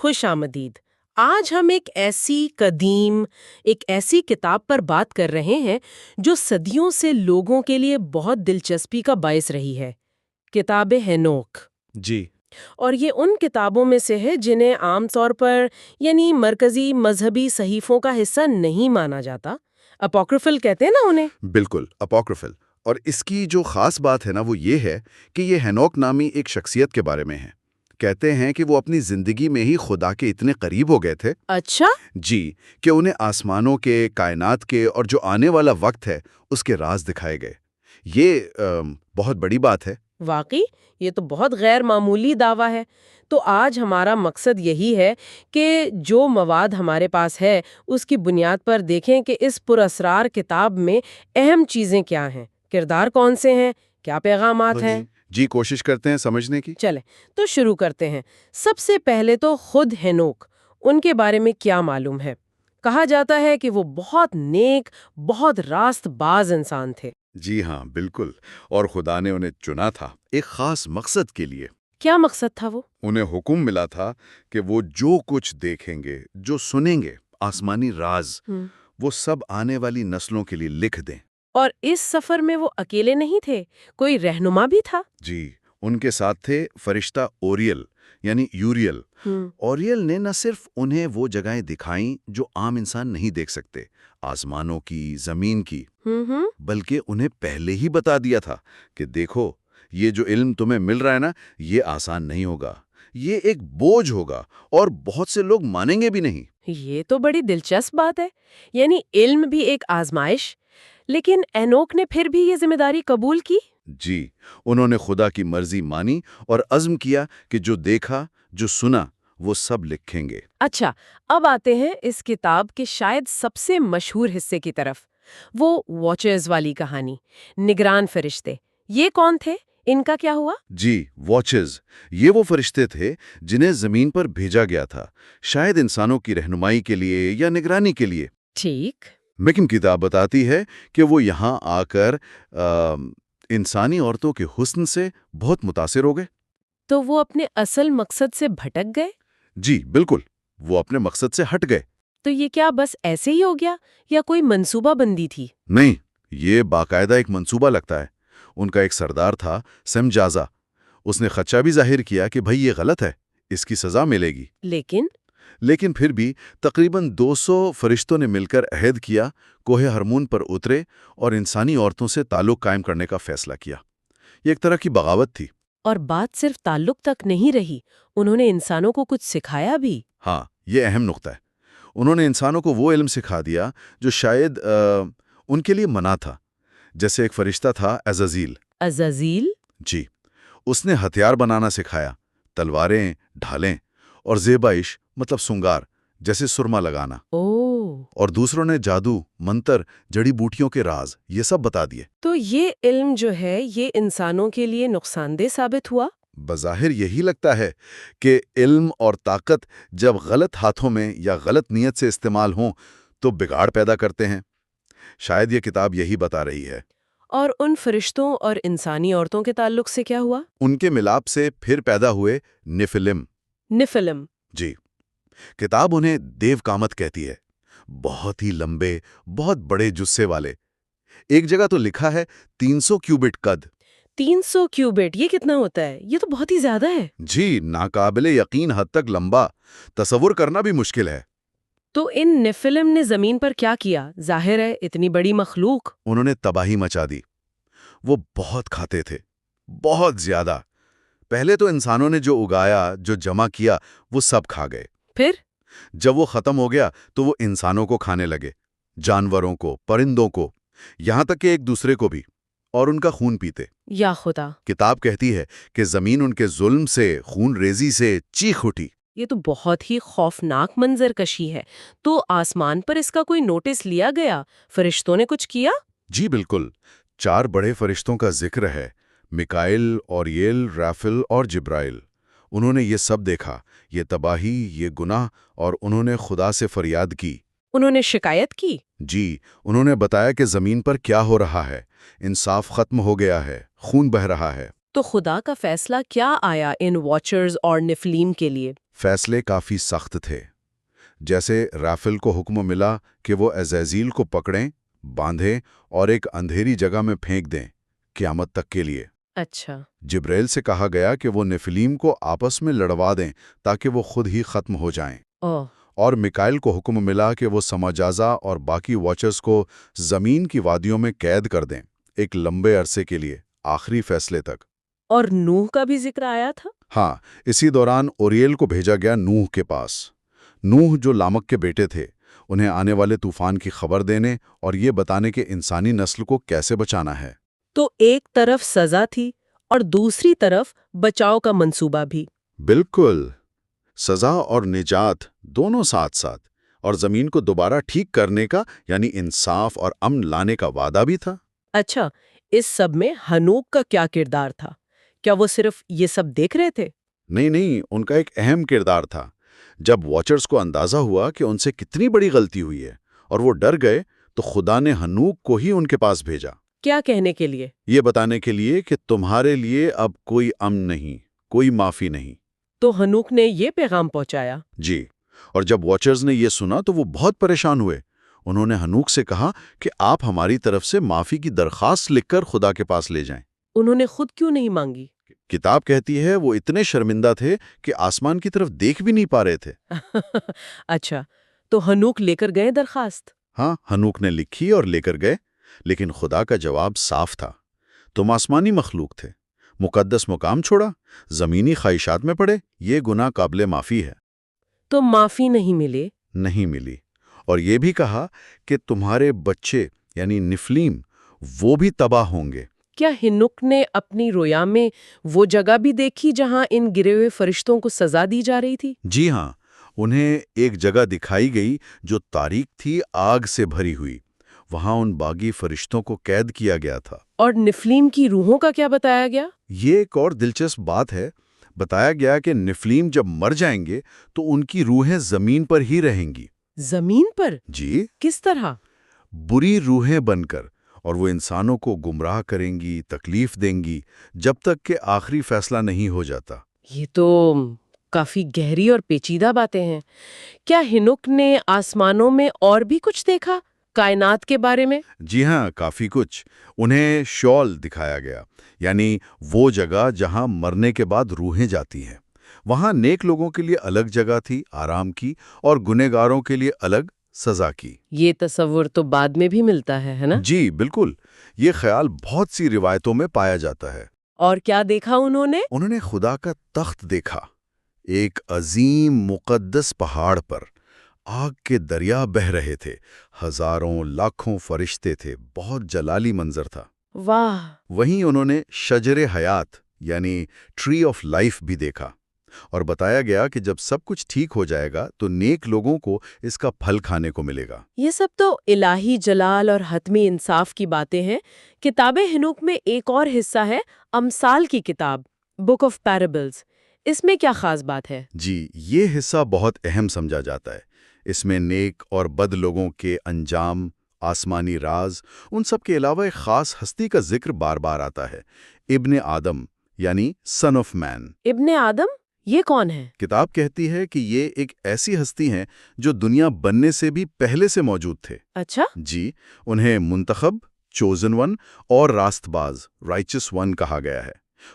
خوش آمدید۔ آج ہم ایک ایسی کتاب پر بات کر رہے ہیں جو صدیوں سے لوگوں کے لیے بہت دلچسپی کا باعث رہی ہے، کتاب ہینوک۔ جی اور یہ ان کتابوں میں سے ہے جنہیں عام طور پر مرکزی مذہبی صحیفوں کا حصہ نہیں مانا جاتا۔ اپوکریفل کہتے ہیں نا انہیں۔ بالکل اپوکریفل، اور اس کی جو خاص بات ہے نا وہ یہ ہے کہ یہ ہینوک نامی ایک شخصیت کے بارے میں ہے۔ کہتے ہیں کہ وہ اپنی زندگی میں ہی خدا کے اتنے قریب ہو گئے تھے، اچھا، جی، کہ انہیں آسمانوں کے، کائنات کے اور جو آنے والا وقت ہے اس کے راز دکھائے گئے۔ یہ بہت بڑی بات ہے۔ واقعی یہ تو بہت غیر معمولی دعویٰ ہے۔ تو آج ہمارا مقصد یہی ہے کہ جو مواد ہمارے پاس ہے اس کی بنیاد پر دیکھیں کہ اس پراسرار کتاب میں اہم چیزیں کیا ہیں، کردار کون سے ہیں، کیا پیغامات ہیں۔ جی کوشش کرتے ہیں سمجھنے کی۔ چلیں تو شروع کرتے ہیں۔ سب سے پہلے تو خود ہینوک، ان کے بارے میں کیا معلوم ہے؟ کہا جاتا ہے کہ وہ بہت نیک، بہت راست باز انسان تھے۔ جی ہاں بالکل، اور خدا نے انہیں چنا تھا ایک خاص مقصد کے لیے۔ کیا مقصد تھا وہ؟ انہیں حکم ملا تھا کہ وہ جو کچھ دیکھیں گے، جو سنیں گے، آسمانی راز، وہ سب آنے والی نسلوں کے لیے لکھ دیں۔ اور اس سفر میں وہ اکیلے نہیں تھے، کوئی رہنما بھی تھا؟ جی، ان کے ساتھ تھے فرشتہ اوریل یعنی یوریل۔ اوریل نے نہ صرف انہیں وہ جگہیں دکھائیں جو عام انسان نہیں دیکھ سکتے، آسمانوں کی، زمین کی، بلکہ انہیں پہلے ہی بتا دیا تھا کہ دیکھو یہ جو علم تمہیں مل رہا ہے نا، یہ آسان نہیں ہوگا، یہ ایک بوجھ ہوگا اور بہت سے لوگ مانیں گے بھی نہیں۔ یہ تو بڑی دلچسپ بات ہے، یعنی علم بھی ایک آزمائش۔ لیکن اینوک نے پھر بھی یہ ذمہ داری قبول کی؟ جی، انہوں نے خدا کی مرضی مانی اور عزم کیا کہ جو دیکھا، جو سنا، وہ سب لکھیں گے۔ اچھا، اب آتے ہیں اس کتاب کے شاید سب سے مشہور حصے کی طرف، وہ واچرز والی کہانی، نگران فرشتے۔ یہ کون تھے؟ ان کا کیا ہوا؟ جی، واچرز، یہ وہ فرشتے تھے جنہیں زمین پر بھیجا گیا تھا، شاید انسانوں کی رہنمائی کے لیے یا نگرانی کے لیے۔ ٹھیک۔ لیکن کتاب بتاتی ہے کہ وہ یہاں آ کر انسانی عورتوں کے حسن سے بہت متاثر ہو گئے۔ تو وہ اپنے اصل مقصد سے بھٹک گئے؟ جی بالکل، وہ اپنے مقصد سے ہٹ گئے۔ تو یہ کیا بس ایسے ہی ہو گیا یا کوئی منصوبہ بندی تھی؟ نہیں، یہ باقاعدہ ایک منصوبہ لگتا ہے۔ ان کا ایک سردار تھا سمجازا، اس نے خدشہ بھی ظاہر کیا کہ بھئی یہ غلط ہے، اس کی سزا ملے گی۔ لیکن پھر بھی تقریباً 200 فرشتوں نے مل کر عہد کیا، کوہ ہرمون پر اترے اور انسانی عورتوں سے تعلق قائم کرنے کا فیصلہ کیا۔ یہ ایک طرح کی بغاوت تھی۔ اور بات صرف تعلق تک نہیں رہی، انہوں نے انسانوں کو کچھ سکھایا بھی۔ ہاں، یہ اہم نقطہ ہے۔ انہوں نے انسانوں کو وہ علم سکھا دیا جو شاید ان کے لیے منع تھا، جیسے ایک فرشتہ تھا عزازیل۔ عزازیل؟ جی، اس نے ہتھیار بنانا سکھایا، تلواریں، ڈھالیں اور زیبائش مطلب سنگار جیسے سرما لگانا۔ اور دوسروں نے جادو، منتر، جڑی بوٹیوں کے راز یہ سب بتا دیے۔ تو یہ علم جو ہے یہ انسانوں کے لیے نقصان دہ ثابت ہوا؟ بظاہر یہی لگتا ہے کہ علم اور طاقت جب غلط ہاتھوں میں یا غلط نیت سے استعمال ہوں تو بگاڑ پیدا کرتے ہیں۔ شاید یہ کتاب یہی بتا رہی ہے۔ اور ان فرشتوں اور انسانی عورتوں کے تعلق سے کیا ہوا؟ ان کے ملاپ سے پھر پیدا ہوئے نفلم۔ جی، کتاب انہیں دیو کامت کہتی ہے، بہت ہی لمبے، بہت بڑے جسے والے۔ ایک جگہ تو لکھا ہے 300 کیوبٹ قد۔ 300 کیوبٹ، یہ کتنا ہوتا ہے؟ یہ تو بہت ہی زیادہ ہے۔ جی، ناقابل یقین حد تک لمبا، تصور کرنا بھی مشکل ہے۔ تو ان نیفلم نے زمین پر کیا کیا؟ ظاہر ہے اتنی بڑی مخلوق۔ انہوں نے تباہی مچا دی۔ وہ بہت کھاتے تھے، بہت زیادہ۔ پہلے تو انسانوں نے جو اگایا، جو جمع کیا، وہ سب کھا گئے۔ پھر جب وہ ختم ہو گیا تو وہ انسانوں کو کھانے لگے، جانوروں کو، پرندوں کو، یہاں تک کہ ایک دوسرے کو بھی، اور ان کا خون پیتے۔ یا خدا! کتاب کہتی ہے کہ زمین ان کے ظلم سے، خون ریزی سے چیخ اٹھی۔ یہ تو بہت ہی خوفناک منظر کشی ہے۔ تو آسمان پر اس کا کوئی نوٹس لیا گیا؟ فرشتوں نے کچھ کیا؟ جی بالکل، 4 بڑے فرشتوں کا ذکر ہے، میکائل، اوریل، رافل اور جبرائیل۔ انہوں نے یہ سب دیکھا، یہ تباہی، یہ گناہ، اور انہوں نے خدا سے فریاد کی۔ انہوں نے شکایت کی؟ جی، انہوں نے بتایا کہ زمین پر کیا ہو رہا ہے، انصاف ختم ہو گیا ہے، خون بہہ رہا ہے۔ تو خدا کا فیصلہ کیا آیا ان واچرز اور نفلیم کے لیے؟ فیصلے کافی سخت تھے۔ جیسے رافل کو حکم ملا کہ وہ عزازیل کو پکڑیں، باندھیں اور ایک اندھیری جگہ میں پھینک دیں قیامت تک کے لیے۔ اچھا۔ جبریل سے کہا گیا کہ وہ نفلیم کو آپس میں لڑوا دیں تاکہ وہ خود ہی ختم ہو جائیں۔ اور میکائل کو حکم ملا کہ وہ سماجازہ اور باقی واچرز کو زمین کی وادیوں میں قید کر دیں ایک لمبے عرصے کے لیے، آخری فیصلے تک۔ اور نوح کا بھی ذکر آیا تھا؟ ہاں، اسی دوران اوریل کو بھیجا گیا نوح کے پاس۔ نوح جو لامک کے بیٹے تھے، انہیں آنے والے طوفان کی خبر دینے اور یہ بتانے کہ انسانی نسل کو کیسے بچانا ہے۔ تو ایک طرف سزا تھی اور دوسری طرف بچاؤ کا منصوبہ بھی۔ بالکل، سزا اور نجات دونوں ساتھ ساتھ، اور زمین کو دوبارہ ٹھیک کرنے کا یعنی انصاف اور امن لانے کا وعدہ بھی تھا۔ اچھا، اس سب میں ہنوک کا کیا کردار تھا؟ کیا وہ صرف یہ سب دیکھ رہے تھے؟ نہیں، ان کا ایک اہم کردار تھا۔ جب واچرز کو اندازہ ہوا کہ ان سے کتنی بڑی غلطی ہوئی ہے اور وہ ڈر گئے، تو خدا نے ہنوک کو ہی ان کے پاس بھیجا۔ کیا کہنے کے لیے؟ یہ بتانے کے لیے کہ تمہارے لیے اب کوئی امن نہیں، کوئی معافی نہیں۔ تو ہنوک نے یہ پیغام پہنچایا؟ جی، اور جب واچرز نے یہ سنا تو وہ بہت پریشان ہوئے۔ انہوں نے ہنوک سے کہا کہ آپ ہماری طرف سے معافی کی درخواست لکھ کر خدا کے پاس لے جائیں۔ انہوں نے خود کیوں نہیں مانگی؟ کتاب کہتی ہے وہ اتنے شرمندہ تھے کہ آسمان کی طرف دیکھ بھی نہیں پا رہے تھے۔ اچھا، تو ہنوک لے کر گئے درخواست؟ ہاں، ہنوک نے لکھی اور لے کر گئے، لیکن خدا کا جواب صاف تھا۔ تم آسمانی مخلوق تھے، مقدس مقام چھوڑا، زمینی خواہشات میں پڑے، یہ گناہ قابل معافی ہے۔ تو معافی نہیں ملے؟ نہیں ملی، اور یہ بھی کہا کہ تمہارے بچے یعنی نفلیم وہ بھی تباہ ہوں گے۔ کیا ہنوک نے اپنی رویا میں وہ جگہ بھی دیکھی جہاں ان گرے ہوئے فرشتوں کو سزا دی جا رہی تھی؟ جی ہاں، انہیں ایک جگہ دکھائی گئی جو تاریک تھی، آگ سے بھری ہوئی۔ وہاں ان باغی فرشتوں کو قید کیا گیا تھا۔ اور نفلیم کی روحوں کا کیا بتایا گیا؟ یہ ایک اور دلچسپ بات ہے۔ بتایا گیا کہ نفلیم جب مر جائیں گے تو ان کی روحیں زمین پر ہی رہیں گی۔ زمین پر؟ جی، کس طرح؟ بری روحیں بن کر، اور وہ انسانوں کو گمراہ کریں گی، تکلیف دیں گی، جب تک کہ آخری فیصلہ نہیں ہو جاتا۔ یہ تو کافی گہری اور پیچیدہ باتیں ہیں۔ کیا ہنوک نے آسمانوں میں اور بھی کچھ دیکھا کائنات کے بارے میں؟ جی ہاں، کافی کچھ۔ انہیں شول دکھایا گیا، یعنی وہ جگہ جہاں مرنے کے بعد روحیں جاتی ہیں۔ وہاں نیک لوگوں کے لیے الگ جگہ تھی آرام کی، اور گنہگاروں کے لیے الگ سزا کی۔ یہ تصور تو بعد میں بھی ملتا ہے نا؟ جی بالکل، یہ خیال بہت سی روایتوں میں پایا جاتا ہے۔ اور کیا دیکھا انہوں نے؟ انہوں نے خدا کا تخت دیکھا، ایک عظیم مقدس پہاڑ پر آگ کے دریا بہہ رہے تھے، ہزاروں لاکھوں فرشتے تھے، بہت جلالی منظر تھا۔ واہ! وہیں انہوں نے شجر حیات یعنی ٹری آف لائف بھی دیکھا، اور بتایا گیا کہ جب سب کچھ ٹھیک ہو جائے گا تو نیک لوگوں کو اس کا پھل کھانے کو ملے گا۔ یہ سب تو الہی جلال اور حتمی انصاف کی باتیں ہیں۔ کتاب ہنوک میں ایک اور حصہ ہے، امثال کی کتاب، بک آف پیرابلز۔ اس میں کیا خاص بات ہے؟ جی، یہ حصہ بہت اہم سمجھا جاتا ہے۔ اس میں نیک اور بد لوگوں کے انجام، آسمانی راز، ان سب کے علاوہ ایک خاص ہستی کا ذکر بار بار آتا ہے، ابن آدم یعنی سن آف مین۔ ابن آدم؟ یہ کون ہے؟ کتاب کہتی ہے کہ یہ ایک ایسی ہستی ہیں جو دنیا بننے سے بھی پہلے سے موجود تھے۔ اچھا؟ جی، انہیں منتخب، چوزن ون اور راست باز، رائچس ون کہا گیا ہے۔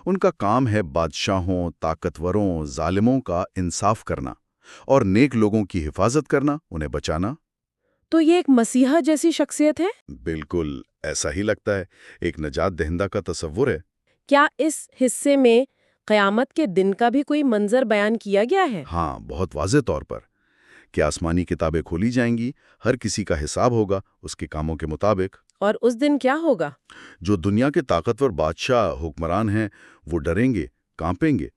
ان کا کام ہے بادشاہوں، طاقتوروں، ظالموں کا انصاف کرنا اور نیک لوگوں کی حفاظت کرنا، انہیں بچانا۔ تو یہ ایک مسیحا جیسی شخصیت ہے؟ بالکل ایسا ہی لگتا ہے، ایک نجات دہندہ کا تصور ہے۔ کیا اس حصے میں قیامت کے دن کا بھی کوئی منظر بیان کیا گیا ہے؟ ہاں، بہت واضح طور پر کہ آسمانی کتابیں کھولی جائیں گی، ہر کسی کا حساب ہوگا اس کے کاموں کے مطابق۔ اور اس دن کیا ہوگا؟ جو دنیا کے طاقتور بادشاہ، حکمران ہیں، وہ ڈریں گے، کانپیں گے،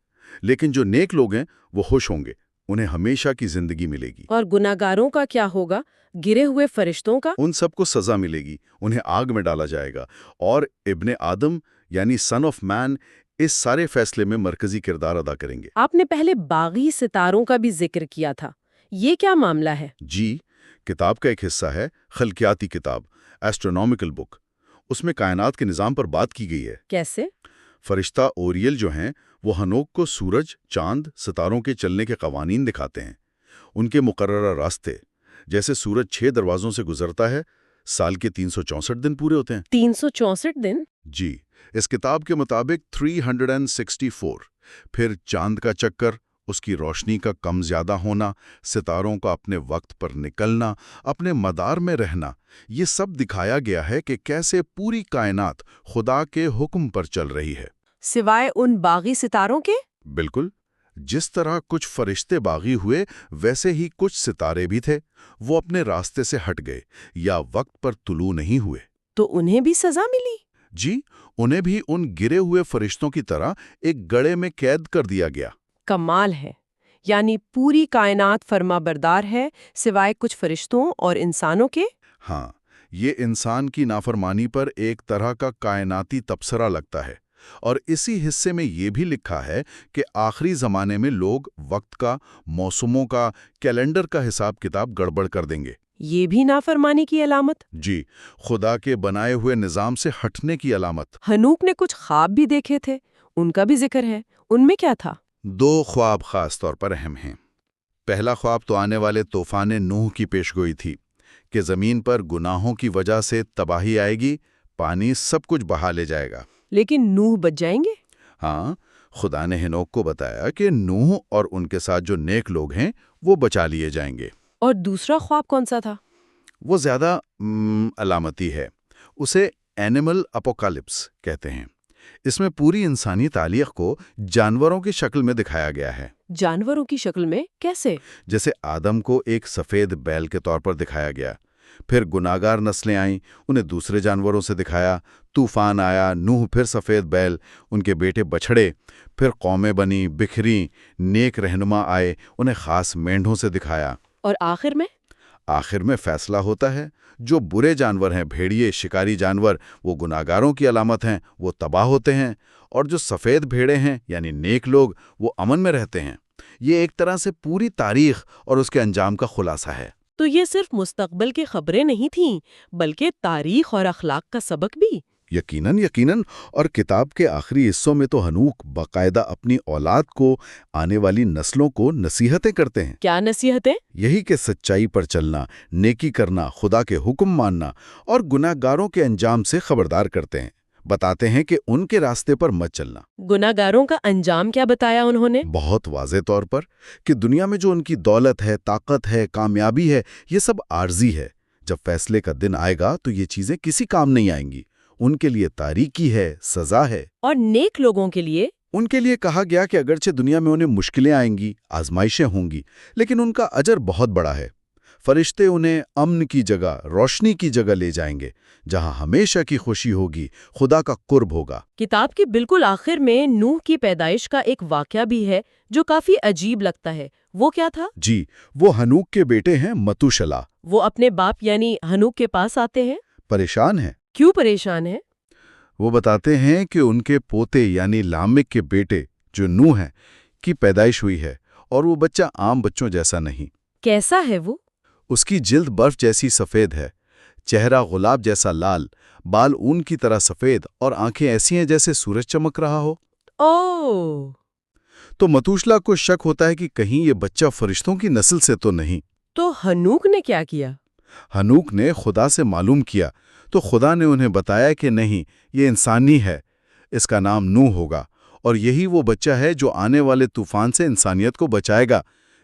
لیکن جو نیک لوگ ہیں وہ خوش ہوں گے، انہیں ہمیشہ کی زندگی ملے گی۔ اور گناہگاروں کا کیا ہوگا؟ گرے ہوئے فرشتوں کا؟ ان سب کو سزا ملے گی، انہیں آگ میں ڈالا جائے گا، اور ابن آدم یعنی سن آف مین اس سارے فیصلے میں مرکزی کردار ادا کریں گے۔ آپ نے پہلے باغی ستاروں کا بھی ذکر کیا تھا، یہ کیا معاملہ ہے؟ جی، کتاب کا ایک حصہ ہے خلقیاتی کتاب، ایسٹرونومیکل بک۔ اس میں کائنات کے نظام پر بات کی گئی ہے۔ کیسے؟ فرشتہ اوریل جو ہیں وہ ہنوک کو سورج، چاند، ستاروں کے چلنے کے قوانین دکھاتے ہیں، ان کے مقررہ راستے، جیسے سورج 6 دروازوں سے گزرتا ہے، سال کے 364 دن پورے ہوتے ہیں۔ 364 دن؟ جی، اس کتاب کے مطابق 364۔ پھر چاند کا چکر، اس کی روشنی کا کم زیادہ ہونا، ستاروں کا اپنے وقت پر نکلنا، اپنے مدار میں رہنا، یہ سب دکھایا گیا ہے کہ کیسے پوری کائنات خدا کے حکم پر چل رہی ہے۔ سوائے ان باغی ستاروں کے؟ بالکل، جس طرح کچھ فرشتے باغی ہوئے ویسے ہی کچھ ستارے بھی تھے، وہ اپنے راستے سے ہٹ گئے یا وقت پر طلوع نہیں ہوئے۔ تو انہیں بھی سزا ملی؟ جی، انہیں بھی ان گرے ہوئے فرشتوں کی طرح ایک گڑھے میں قید کر دیا گیا۔ کمال ہے، یعنی پوری کائنات فرما بردار ہے سوائے کچھ فرشتوں اور انسانوں کے؟ ہاں، یہ انسان کی نافرمانی پر ایک طرح کا کائناتی تبصرہ لگتا ہے، اور اسی حصے میں یہ بھی لکھا ہے کہ آخری زمانے میں لوگ وقت کا، موسموں کا، کیلنڈر کا حساب کتاب گڑبڑ کر دیں گے۔ یہ بھی نافرمانی کی علامت؟ جی، خدا کے بنائے ہوئے نظام سے ہٹنے کی علامت۔ ہنوک نے کچھ خواب بھی دیکھے تھے، ان کا بھی ذکر ہے، ان میں کیا تھا؟ 2 خواب خاص طور پر اہم ہیں۔ پہلا خواب تو آنے والے طوفان نوح کی پیشگوئی تھی کہ زمین پر گناہوں کی وجہ سے تباہی آئے گی، پانی سب کچھ بہا لے جائے گا۔ لیکن نوح بچ جائیں گے؟ ہاں، خدا نے ہنوک کو بتایا کہ نوح اور ان کے ساتھ جو نیک لوگ ہیں وہ بچا لیے جائیں گے۔ اور دوسرا خواب کون سا تھا؟ وہ زیادہ علامتی ہے، اسے اینیمل اپوکالپس کہتے ہیں۔ اس میں پوری انسانی تاریخ کو جانوروں کی شکل میں دکھایا گیا ہے۔ جانوروں کی شکل میں کیسے؟ جیسے آدم کو ایک سفید بیل کے طور پر دکھایا گیا، پھر گناہگار نسلیں آئیں، انہیں دوسرے جانوروں سے دکھایا، طوفان آیا، نوح پھر سفید بیل، ان کے بیٹے بچھڑے، پھر قومیں بنی، بکھریں، نیک رہنما آئے، انہیں خاص مینڈھوں سے دکھایا۔ اور آخر میں؟ آخر میں فیصلہ ہوتا ہے، جو برے جانور ہیں، بھیڑیے، شکاری جانور، وہ گناہگاروں کی علامت ہیں، وہ تباہ ہوتے ہیں، اور جو سفید بھیڑے ہیں یعنی نیک لوگ، وہ امن میں رہتے ہیں۔ یہ ایک طرح سے پوری تاریخ اور اس کے انجام کا خلاصہ ہے۔ تو یہ صرف مستقبل کی خبریں نہیں تھیں، بلکہ تاریخ اور اخلاق کا سبق بھی۔ یقیناً، اور کتاب کے آخری حصوں میں تو ہنوک باقاعدہ اپنی اولاد کو، آنے والی نسلوں کو نصیحتیں کرتے ہیں۔ کیا نصیحتیں؟ یہی کہ سچائی پر چلنا، نیکی کرنا، خدا کے حکم ماننا، اور گناہگاروں کے انجام سے خبردار کرتے ہیں، بتاتے ہیں کہ ان کے راستے پر مت چلنا۔ گناہگاروں کا انجام کیا بتایا انہوں نے؟ بہت واضح طور پر کہ دنیا میں جو ان کی دولت ہے، طاقت ہے، کامیابی ہے، یہ سب عارضی ہے۔ جب فیصلے کا دن آئے گا تو یہ چیزیں کسی کام نہیں آئیں گی، ان کے لیے تاریکی ہے، سزا ہے۔ اور نیک لوگوں کے لیے؟ ان کے لیے کہا گیا کہ اگرچہ دنیا میں انہیں مشکلیں آئیں گی، آزمائشیں ہوں گی، لیکن ان کا اجر بہت بڑا ہے۔ فرشتے انہیں امن کی جگہ، روشنی کی جگہ لے جائیں گے، جہاں ہمیشہ کی خوشی ہوگی، خدا کا قرب ہوگا۔ کتاب کے بالکل آخر میں نوح کی پیدائش کا ایک واقعہ بھی ہے جو کافی عجیب لگتا ہے۔ وہ کیا تھا؟ جی، وہ ہنوک کے بیٹے ہیں متوشلا۔ وہ اپنے باپ یعنی ہنوک کے پاس آتے ہیں۔ پریشان ہیں۔ کیوں پریشان ہیں؟ وہ بتاتے ہیں کہ ان کے پوتے یعنی لامک کے بیٹے جو نوح ہیں کی پیدائش ہوئی ہے، اور وہ بچہ عام بچوں جیسا نہیں۔ کیسا ہے وہ؟ اس کی جلد برف جیسی سفید ہے، چہرہ گلاب جیسا لال، بال اون کی طرح سفید، اور آنکھیں ایسی ہیں جیسے سورج چمک رہا ہو۔ اوہ! تو متوشلا کو شک ہوتا ہے کہ کہیں یہ بچہ فرشتوں کی نسل سے تو نہیں۔ تو ہنوک نے کیا کیا؟ ہنوک نے خدا سے معلوم کیا تو خدا نے انہیں بتایا کہ نہیں، یہ انسانی ہے، اس کا نام نوح ہوگا، اور یہی وہ بچہ ہے جو آنے والے طوفان سے انسانیت کو بچائے گا،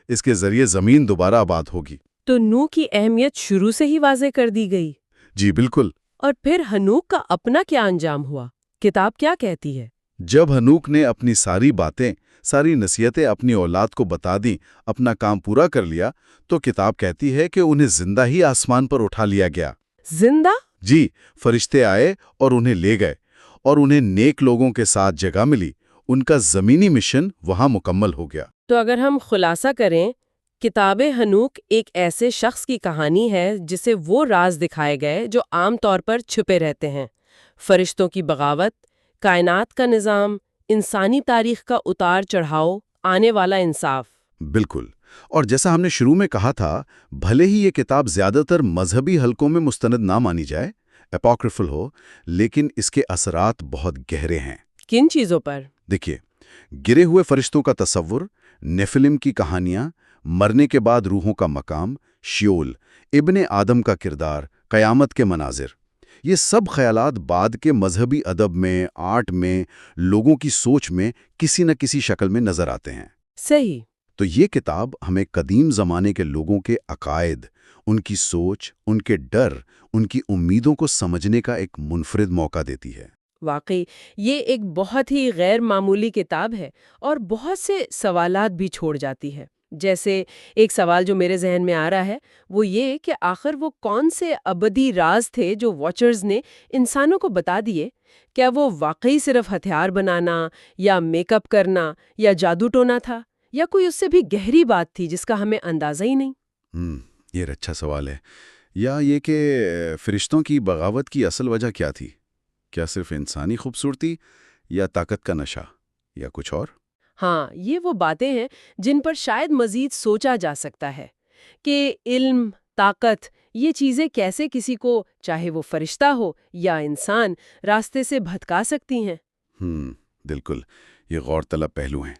اس کے ذریعے زمین دوبارہ آباد ہوگی۔ تو نوح کی اہمیت شروع سے ہی واضح کر دی گئی۔ جی بالکل۔ اور پھر ہنوک کا اپنا کیا انجام ہوا؟ کتاب کیا کہتی ہے؟ جب ہنوک نے اپنی ساری باتیں، ساری نصیحتیں اپنی اولاد کو بتا دیں، اپنا کام پورا کر لیا، تو کتاب کہتی ہے کہ انہیں زندہ ہی آسمان پر اٹھا لیا گیا۔ زندہ؟ جی، فرشتے آئے اور انہیں لے گئے، اور انہیں نیک لوگوں کے ساتھ جگہ ملی، ان کا زمینی مشن وہاں مکمل ہو گیا۔ تو اگر ہم خلاصہ کریں، کتاب ہنوک ایک ایسے شخص کی کہانی ہے جسے وہ راز دکھائے گئے جو عام طور پر چھپے رہتے ہیں: فرشتوں کی بغاوت، کائنات کا نظام، انسانی تاریخ کا اتار چڑھاؤ، آنے والا انصاف۔ بالکل، اور جیسا ہم نے شروع میں کہا تھا، بھلے ہی یہ کتاب زیادہ تر مذہبی حلقوں میں مستند نہ مانی جائے، اپوکریفل ہو، لیکن اس کے اثرات بہت گہرے ہیں۔ کن چیزوں پر؟ دیکھیے، گرے ہوئے فرشتوں کا تصور، نیفلم کی کہانیاں، مرنے کے بعد روحوں کا مقام، شیول، ابن آدم کا کردار، قیامت کے مناظر، یہ سب خیالات بعد کے مذہبی ادب میں، آرٹ میں، لوگوں کی سوچ میں کسی نہ کسی شکل میں نظر آتے ہیں۔ صحیح۔ تو یہ کتاب ہمیں قدیم زمانے کے لوگوں کے عقائد، ان کی سوچ، ان کے ڈر، ان کی امیدوں کو سمجھنے کا ایک منفرد موقع دیتی ہے۔ واقعی یہ ایک بہت ہی غیر معمولی کتاب ہے اور بہت سے سوالات بھی چھوڑ جاتی ہے۔ جیسے ایک سوال جو میرے ذہن میں آ رہا ہے وہ یہ کہ آخر وہ کون سے ابدی راز تھے جو واچرز نے انسانوں کو بتا دیے؟ کیا وہ واقعی صرف ہتھیار بنانا یا میک اپ کرنا یا جادو ٹونا تھا، یا کوئی اس سے بھی گہری بات تھی جس کا ہمیں اندازہ ہی نہیں؟ یہ اچھا سوال ہے۔ یا یہ کہ فرشتوں کی بغاوت کی اصل وجہ کیا تھی؟ کیا صرف انسانی خوبصورتی، یا طاقت کا نشہ، یا کچھ اور؟ ہاں، یہ وہ باتیں ہیں جن پر شاید مزید سوچا جا سکتا ہے کہ علم، طاقت، یہ چیزیں کیسے کسی کو، چاہے وہ فرشتہ ہو یا انسان، راستے سے بھٹکا سکتی ہیں۔ بالکل، یہ غور طلب پہلو ہیں۔